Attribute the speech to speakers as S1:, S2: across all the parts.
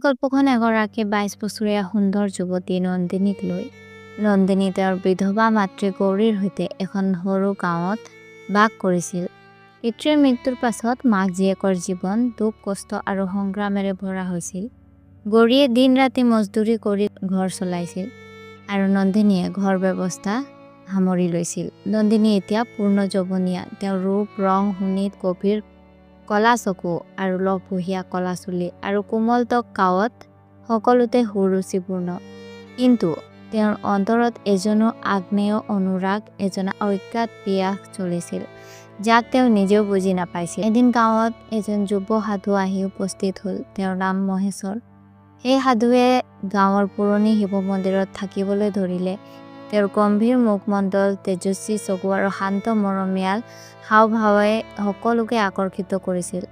S1: গল্পখন এগৰাকী 22 বছৰীয়া সুন্দৰ যুৱতী নন্দিনীক লৈ। নন্দিনী তেওঁৰ বিধৱা মাতৃ গৌৰীৰ সৈতে এখন সৰু গাঁৱত বাস কৰিছিল। পিতৃৰ মৃত্যুৰ পাছত মাক জীয়েকৰ জীৱন দুখ কষ্ট আৰু সংগ্ৰামেৰে ভৰা হৈছিল। গৌৰীয়ে দিন ৰাতি মজদুৰি কৰি ঘৰ চলাইছিল আৰু নন্দিনীয়ে ঘৰ ব্যৱস্থা সামৰি লৈছিল। নন্দিনী এতিয়া পূৰ্ণ যৌৱনীয়া। তেওঁৰ ৰূপ ৰং সুনীত গভীৰ কলা চকু আৰু লহপহীয়া কলা চুলি আৰু কোমল ত্বক গাঁৱত সকলোতে সুৰুচিপূৰ্ণ। কিন্তু তেওঁৰ অন্তৰত এজনো আগ্নেয় অনুৰাগ, এজনা অজ্ঞাত পিয়াস চলিছিল, যাক তেওঁ নিজেও বুজি নাপাইছিল। এদিন গাঁৱত এজন যুৱ সাধু আহি উপস্থিত হ'ল। তেওঁৰ নাম মহেশ্বৰ। সেই সাধুৱে গাঁৱৰ পুৰণি শিৱ মন্দিৰত থাকিবলৈ ধৰিলে। তেওঁৰ গম্ভীৰ মুখমণ্ডল, তেজস্বী চকু আৰু শান্ত মৰমীয়াল হাওভাৱে সকলোকে আকৰ্ষিত কৰিছিল।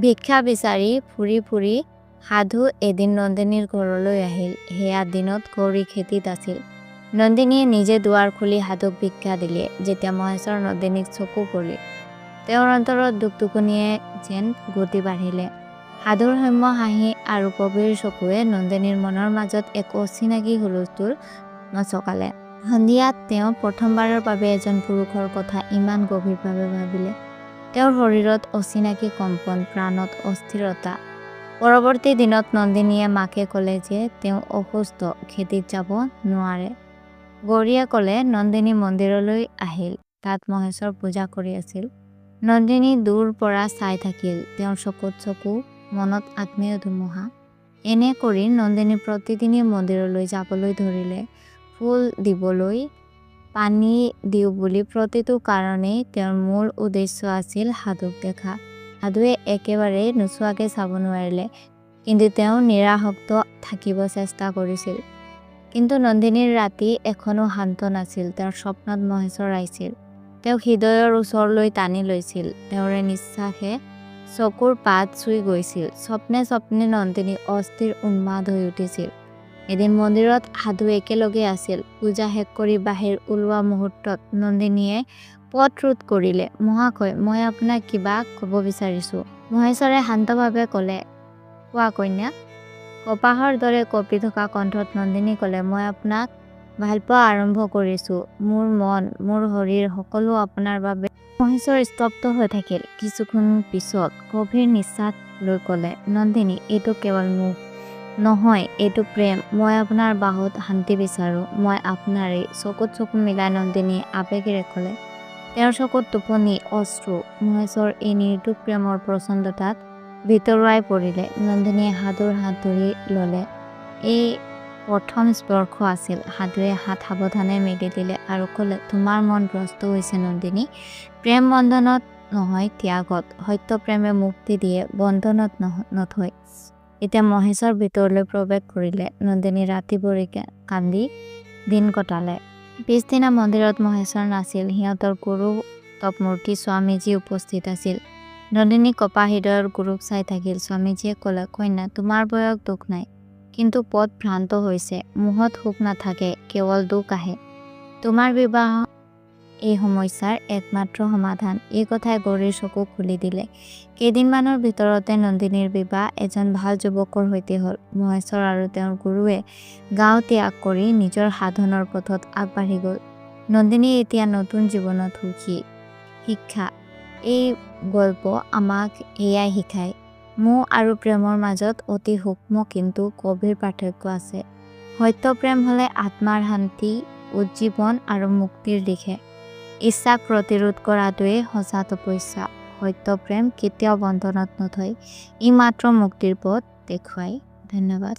S1: ভিক্ষা বিচাৰি ফুৰি ফুৰি সাধু এদিন নন্দিনীৰ ঘৰলৈ আহিল। সেয়া দিনত গৌৰী খেতিত আছিল। নন্দিনীয়ে নিজে দুৱাৰ খুলি সাধুক ভিক্ষা দিলে। যেতিয়া মহেশ্বৰ নন্দিনীক চকু পৰিল, তেওঁৰ অন্তৰত দুখটোকনিয়ে যেন গতি বাঢ়িলে। সাধুৰ সৌম্য হাঁহি আৰু গভীৰ চকুৱে নন্দিনীৰ মনৰ মাজত এক অচিনাকি হুলস্থুল নচকালে। সন্ধিয়াত তেওঁ প্ৰথমবাৰৰ বাবে এজন পুৰুষৰ কথা ইমান গভীৰভাৱে ভাবিলে। তেওঁৰ শৰীৰত অচিনাকি কম্পন, প্ৰাণত অস্থিৰতা। পৰৱৰ্তী দিনত নন্দিনীয়ে মাকে ক'লে যে তেওঁ অসুস্থ, খেতিত যাব নোৱাৰে। গৌৰীয়ে ক'লে নন্দিনী মন্দিৰলৈ আহিল। তাত মহেশ্বৰ পূজা কৰি আছিল। নন্দিনী দূৰ পৰা চাই থাকিল, তেওঁৰ চকুত চকু, মনত আগ্নেয় ধুমুহা। এনে কৰি নন্দিনী প্ৰতিদিনে মন্দিৰলৈ যাবলৈ ধৰিলে। ফুল দিবলৈ, পানী দিওঁ বুলি প্ৰতিটো কাৰণেই তেওঁৰ মূল উদ্দেশ্য আছিল সাধুক দেখা। সাধুৱে একেবাৰে নোচোৱাকৈ চাব নোৱাৰিলে, কিন্তু তেওঁ নিৰাসক্ত থাকিব চেষ্টা কৰিছিল। কিন্তু নন্দিনীৰ ৰাতি এখনো শান্ত নাছিল। তেওঁৰ স্বপ্নত মহেশ্বৰ আহিছিল, তেওঁক হৃদয়ৰ ওচৰলৈ টানি লৈছিল। তেওঁৰে নিশ্বাসে চকুৰ পাত চুই গৈছিল। স্বপ্নে স্বপ্নে নন্দিনী অস্থিৰ উন্মাদ হৈ উঠিছিল। এদিন মন্দিৰত সাধু একেলগে আছিল। পূজা শেষ কৰি বাহিৰ ওলোৱা মুহূৰ্তত নন্দিনীয়ে পথ ৰোধ কৰিলে। মহাশয়, মই আপোনাক কিবা ক'ব বিচাৰিছোঁ। মহেশ্বৰে শান্তভাৱে ক'লে, কোৱা কন্যা। কপাহৰ দৰে কঁপি থকা কণ্ঠত নন্দিনী ক'লে, মই আপোনাক ভাল পোৱা আৰম্ভ কৰিছোঁ। মোৰ মন, মোৰ শৰীৰ সকলো আপোনাৰ বাবে। মহেশ্বৰ স্তব্ধ হৈ থাকিল। কিছুক্ষণ পিছত গভীৰ নিশ্বাস লৈ ক'লে, নন্দিনী, এইটো কেৱল মুখ নহয়, এইটো প্ৰেম। মই আপোনাৰ বাহুত শান্তি বিচাৰোঁ। মই আপোনাৰেই। চকুত চকু মিলাই নন্দিনীয়ে আবেগেৰে ক'লে। তেওঁৰ চকুত টোপনি, অশ্ৰু। মহেশ্বৰ এই নিৰ্দোষ প্ৰেমৰ প্ৰচণ্ডতাত ভিতৰুৱাই পৰিলে। নন্দিনীয়ে সাধুৰ হাত ধৰি ল'লে। এই প্ৰথম স্পৰ্শ আছিল। সাধুৱে হাত সাৱধানে মেলি দিলে আৰু ক'লে, তোমাৰ মন ভ্ৰষ্ট হৈছে নন্দিনী। প্ৰেম বন্ধনত নহয়, ত্যাগত। সত্য প্ৰেমে মুক্তি দিয়ে, বন্ধনত নথয়। এতিয়া মহেশ্বৰ ভিতৰলৈ প্ৰৱেশ কৰিলে। নন্দিনী ৰাতিভৰি কান্দি দিন কটালে। পিছদিনা মন্দিৰত মহেশ্বৰ নাছিল। সিহঁতৰ গুৰু তপমূৰ্তি স্বামীজী উপস্থিত আছিল। নন্দিনী কপা হৃদয়ৰ গুৰুক চাই থাকিল। স্বামীজীয়ে ক'লে, কন্যা, তোমাৰ বয়স দুখ নাই, কিন্তু পথ ভ্ৰান্ত হৈছে। মোহত সুখ নাথাকে, কেৱল দুখ আহে। তোমাৰ বিবাহ এই সমস্যাৰ একমাত্ৰ সমাধান। এই কথাই গৌৰীৰ চকু খুলি দিলে। কেইদিনমানৰ ভিতৰতে নন্দিনীৰ বিবাহ এজন ভাল যুৱকৰ সৈতে হ'ল। মহেশ্বৰ আৰু তেওঁৰ গুৰুৱে গাঁও ত্যাগ কৰি নিজৰ সাধনৰ পথত আগবাঢ়ি গ'ল। নন্দিনী এতিয়া নতুন জীৱনত সুখী। শিক্ষা। এই গল্প আমাক এয়াই শিকায়, মোহ আৰু প্ৰেমৰ মাজত অতি সূক্ষ্ম কিন্তু গভীৰ পাৰ্থক্য আছে। সত্য প্ৰেম হ'লে আত্মাৰ শান্তি, উজ্জীৱন আৰু মুক্তিৰ দিশে। ইচ্ছাক প্ৰতিৰোধ কৰাটোৱে সঁচা তপস্যা। সত্য প্ৰেম কেতিয়াও বন্ধনত নথয়, ই মাত্ৰ মুক্তিৰ পথ দেখুৱায়। ধন্যবাদ।